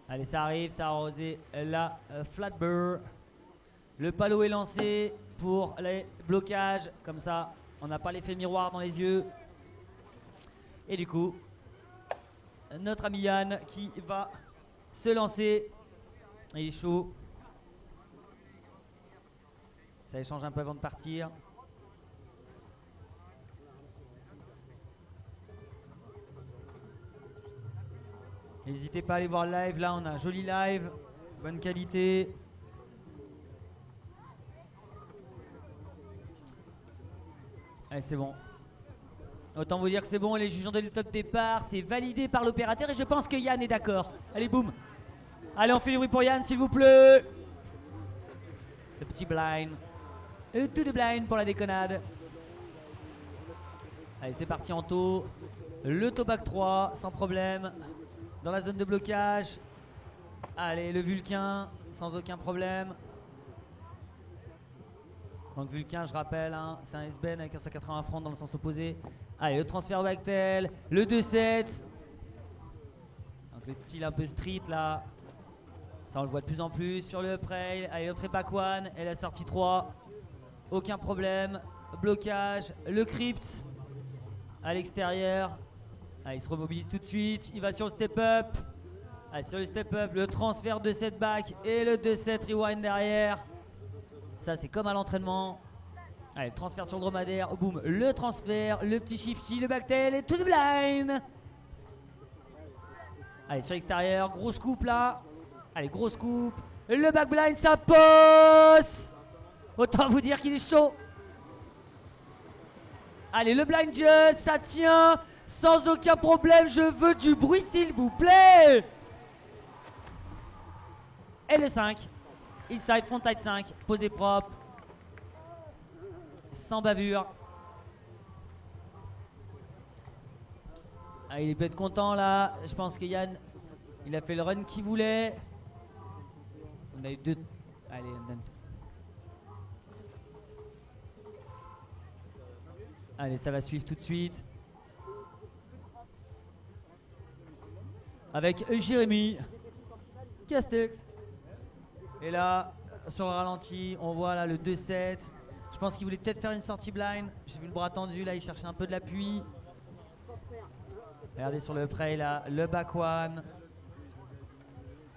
Allez, ça arrive, ça a arrosé la Flatbird. Le palo est lancé pour les blocages. Comme ça, on n'a pas l'effet miroir dans les yeux. Et du coup, notre ami Yann qui va se lancer. Il est chaud. Ça échange un peu avant de partir. N'hésitez pas à aller voir le live. Là, on a un joli live. Bonne qualité. Allez, c'est bon. Autant vous dire que c'est bon. Les juges ont donné le top départ. C'est validé par l'opérateur. Et je pense que Yann est d'accord. Allez, boum. Allez, on fait du bruit pour Yann, s'il vous plaît. Le petit blind. Le tout de blind pour la déconnade. Allez, c'est parti en taux. Le taux back 3, sans problème. Dans la zone de blocage. Allez, le Vulcain, sans aucun problème. Donc Vulcain, je rappelle, hein, c'est un S-Ben avec un 180 francs dans le sens opposé. Allez, le transfert Bactel. Le 2-7. Donc le style un peu street là. Ça, on le voit de plus en plus sur le trail. Allez, l'entrée back 1 et la sortie 3. Aucun problème. Blocage. Le crypt à l'extérieur. Allez, il se remobilise tout de suite. Il va sur le step-up. Allez, sur le step-up, le transfert de 7 back et le 2-7 rewind derrière. Ça, c'est comme à l'entraînement. Allez, le transfert sur le dromadaire. Oh, boum, le transfert, le petit shifty, le backtail et tout le blind. Allez, sur l'extérieur, grosse coupe là. Allez, grosse coupe. Le back blind, ça pose. Autant vous dire qu'il est chaud. Allez, le blind just, ça tient. Sans aucun problème, je veux du bruit s'il vous plaît. Et le 5. Inside, frontside 5. Posé propre. Sans bavure. Ah, il peut être content là. Je pense que Yann, il a fait le run qu'il voulait. On a eu deux. Allez, on donne. Allez, ça va suivre tout de suite. Avec Jérémy Castex. Et là, sur le ralenti, on voit là le 2-7. Je pense qu'il voulait peut-être faire une sortie blind. J'ai vu le bras tendu, là il cherchait un peu de l'appui. Regardez sur le prey là, le back 1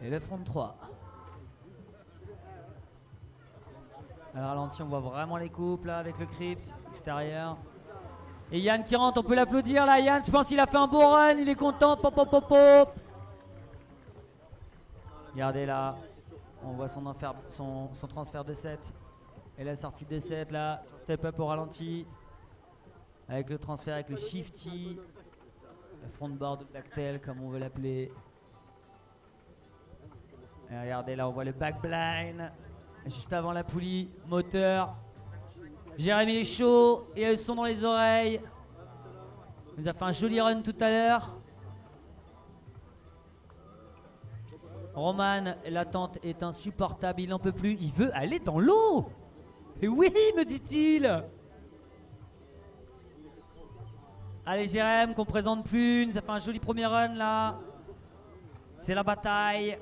et le front 3. À le ralenti, on voit vraiment les coupes là avec le crypt extérieur. Et Yann qui rentre, on peut l'applaudir là. Yann, je pense qu'il a fait un beau run, il est content. Pop, pop, pop, pop. Regardez là, on voit son transfert de 7 et la sortie de 7 là, step up au ralenti avec le transfert, avec le shifty, le front board ou backtail comme on veut l'appeler. Et regardez là, on voit le back blind juste avant la poulie, moteur. Jérémy est chaud, il a le son dans les oreilles. Il nous a fait un joli run tout à l'heure. Roman, l'attente est insupportable, il n'en peut plus, il veut aller dans l'eau. Et oui, me dit-il. Allez Jérémy, qu'on présente plus, il nous a fait un joli premier run là. C'est la bataille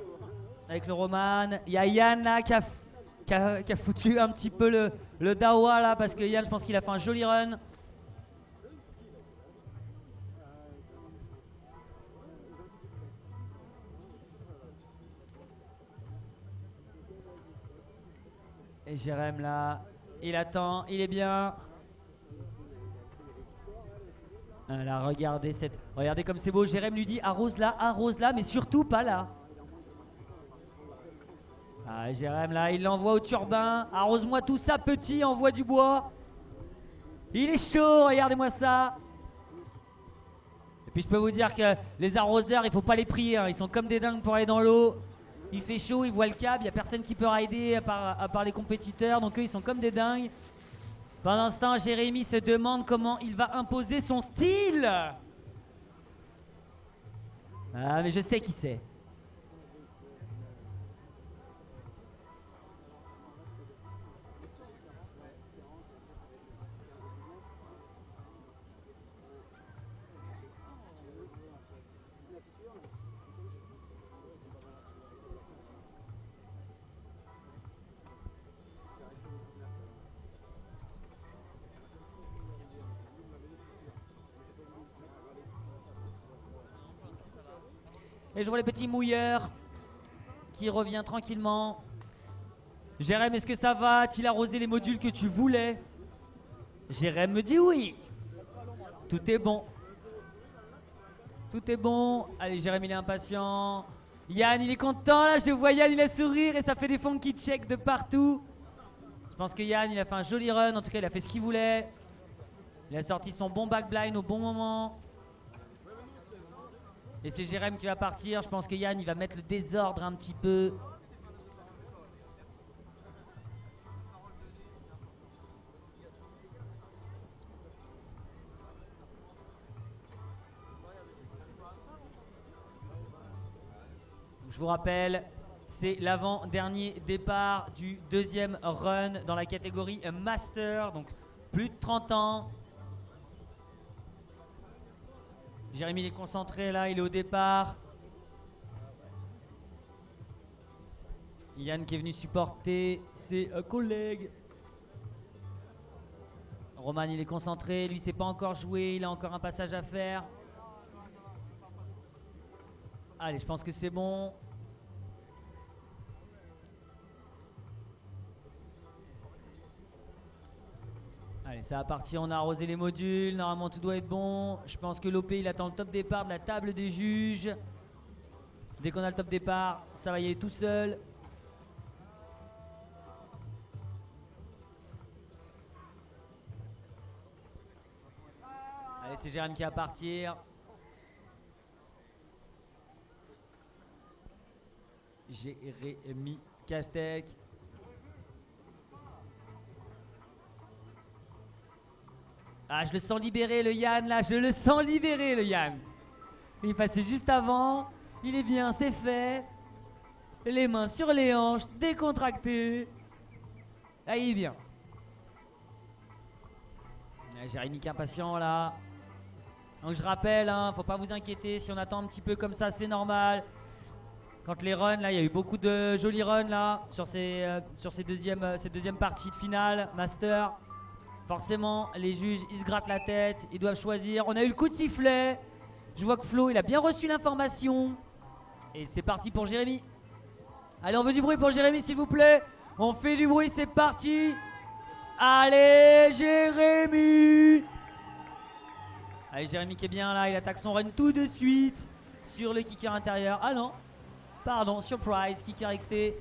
avec le Roman. Il y a Yann là qui a foutu un petit peu le dawa là parce que Yann, je pense qu'il a fait un joli run. Et Jérém là, il attend, il est bien. Là, regardez comme c'est beau. Jérém lui dit arrose là, mais surtout pas là. Ah, Jérém là, il l'envoie au turbin. Arrose-moi tout ça, petit, envoie du bois. Il est chaud, regardez-moi ça. Et puis je peux vous dire que les arroseurs, il faut pas les prier, hein. Ils sont comme des dingues pour aller dans l'eau. Il fait chaud, ils voient le câble, il n'y a personne qui peut rider à part les compétiteurs, donc eux ils sont comme des dingues. Pendant ce temps, Jérémy se demande comment il va imposer son style. Ah, mais je sais qui c'est. Et je vois les petits mouilleurs qui revient tranquillement. Jérém, est-ce que ça va? A-t-il arrosé les modules que tu voulais? Jérém me dit oui. Tout est bon. Tout est bon. Allez, Jérém, il est impatient. Yann, il est content là. Je vois Yann, il a sourire et ça fait des funky checks de partout. Je pense que Yann, il a fait un joli run. En tout cas, il a fait ce qu'il voulait. Il a sorti son bon backblind au bon moment. Et c'est Jérém qui va partir. Je pense que Yann, il va mettre le désordre un petit peu. Donc, je vous rappelle, c'est l'avant-dernier départ du deuxième run dans la catégorie Master. Donc plus de 30 ans. Jérémy il est concentré là, il est au départ. Yann qui est venu supporter ses collègues. Roman il est concentré, lui c'est pas encore joué, il a encore un passage à faire. Allez, je pense que c'est bon. Allez, ça va partir, on a arrosé les modules, normalement tout doit être bon. Je pense que l'OP il attend le top départ de la table des juges. Dès qu'on a le top départ, ça va y aller tout seul. Allez, c'est Jérém qui va partir. Jérémy Castec. Ah, je le sens libéré, le Yann, là. Je le sens libéré, le Yann. Il est passé juste avant. Il est bien, c'est fait. Les mains sur les hanches, décontracté. Ah, il est bien. Jérémy qui est impatient, là. Donc, je rappelle, hein, faut pas vous inquiéter. Si on attend un petit peu comme ça, c'est normal. Quand les runs, là, il y a eu beaucoup de jolis runs, là, sur ces deuxièmes parties de finale, Master. Forcément, les juges, ils se grattent la tête, ils doivent choisir. On a eu le coup de sifflet. Je vois que Flo, il a bien reçu l'information. Et c'est parti pour Jérémy. Allez, on veut du bruit pour Jérémy, s'il vous plaît. On fait du bruit, c'est parti. Allez, Jérémy. Allez, Jérémy qui est bien là, il attaque son run tout de suite sur le kicker intérieur. Ah non, pardon, surprise, kicker XT.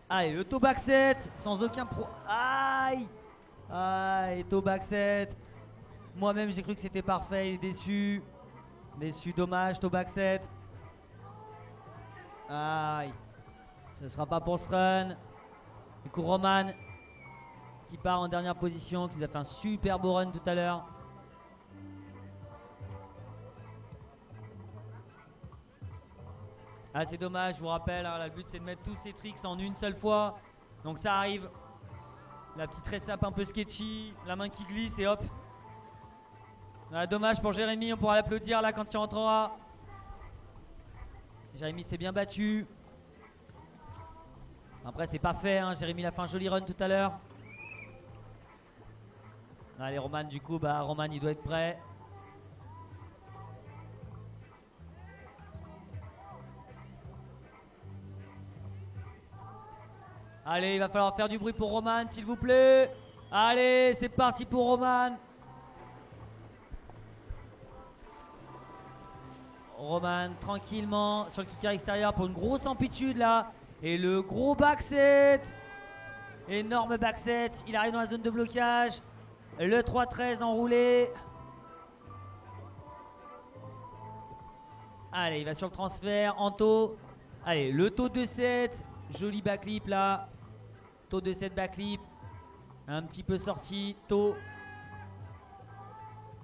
Allez, le toe back set, sans aucun pro... Aïe. Aïe, toe back set. Moi-même, j'ai cru que c'était parfait, il est déçu. Déçu, dommage, toe back set. Aïe. Ce ne sera pas pour ce run. Du coup, Roman qui part en dernière position, qui nous a fait un super beau run tout à l'heure. Ah, c'est dommage, je vous rappelle, hein, le but c'est de mettre tous ces tricks en une seule fois. Donc ça arrive. La petite résape un peu sketchy, la main qui glisse et hop. Ah, dommage pour Jérémy, on pourra l'applaudir là quand il rentrera. Jérémy s'est bien battu. Après, c'est pas fait. Hein. Jérémy a fait un joli run tout à l'heure. Allez, Roman, du coup, Roman, il doit être prêt. Allez, il va falloir faire du bruit pour Roman, s'il vous plaît. Allez, c'est parti pour Roman. Roman, tranquillement, sur le kicker extérieur pour une grosse amplitude, là. Et le gros backset. Énorme backset. Il arrive dans la zone de blocage. Le 3-13 enroulé. Allez, il va sur le transfert. En taux. Allez, le taux de 7. Joli backlip là. Taux de 7 backlip. Un petit peu sorti. Taux.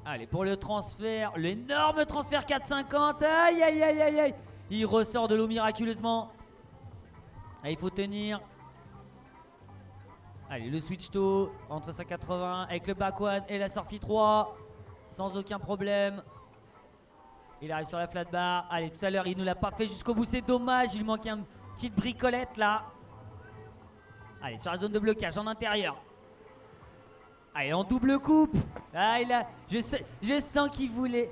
Allez, pour le transfert. L'énorme transfert 4,50. Aïe, aïe, aïe, aïe, aïe. Il ressort de l'eau miraculeusement. Allez, il faut tenir. Allez, le switch toe entre 180 avec le back one et la sortie 3. Sans aucun problème. Il arrive sur la flat bar. Allez, tout à l'heure, il ne l'a pas fait jusqu'au bout. C'est dommage. Il lui manquait une petite bricolette là. Allez, sur la zone de blocage en intérieur. Allez, en double coupe. Ah, je sens qu'il voulait.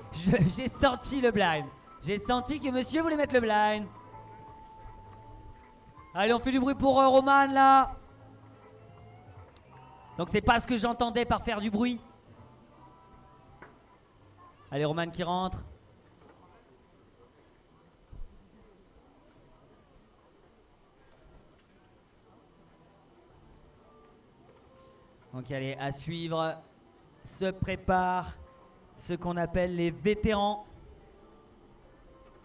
J'ai senti le blind. J'ai senti que monsieur voulait mettre le blind. Allez, on fait du bruit pour Roman là. Donc c'est pas ce que j'entendais par faire du bruit. Allez, Roman qui rentre. Donc allez, à suivre, se prépare ce qu'on appelle les vétérans.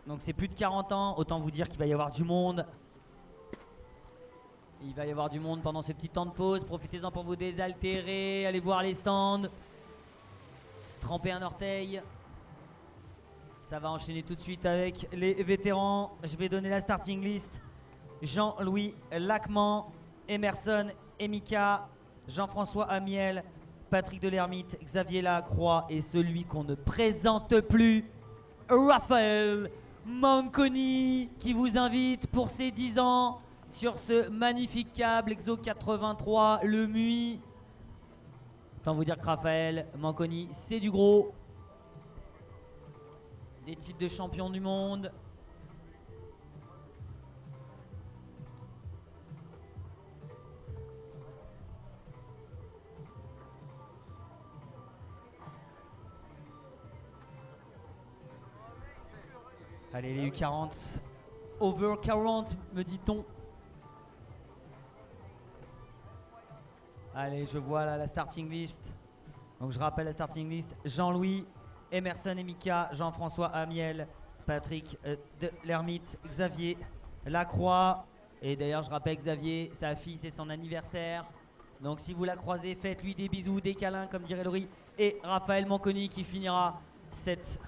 Donc c'est plus de 40 ans, autant vous dire qu'il va y avoir du monde. Il va y avoir du monde pendant ce petit temps de pause. Profitez-en pour vous désaltérer. Allez voir les stands. Tremper un orteil. Ça va enchaîner tout de suite avec les vétérans. Je vais donner la starting list. Jean-Louis Lacman, Emerson Emika, Jean-François Amiel, Patrick Delermite, Xavier Lacroix et celui qu'on ne présente plus, Raphaël Manconi, qui vous invite pour ses 10 ans sur ce magnifique câble Exo 83, le MUI. Autant vous dire que Raphaël Manconi, c'est du gros. Des titres de champion du monde. Allez, les U40. Over 40, me dit-on. Allez, je vois là la starting list. Donc je rappelle la starting list. Jean-Louis, Emerson Emika, Jean-François Amiel, Patrick Delermite, Xavier Lacroix. Et d'ailleurs, je rappelle Xavier, sa fille, c'est son anniversaire. Donc si vous la croisez, faites-lui des bisous, des câlins, comme dirait Laurie. Et Raphaël Manconi qui finira cette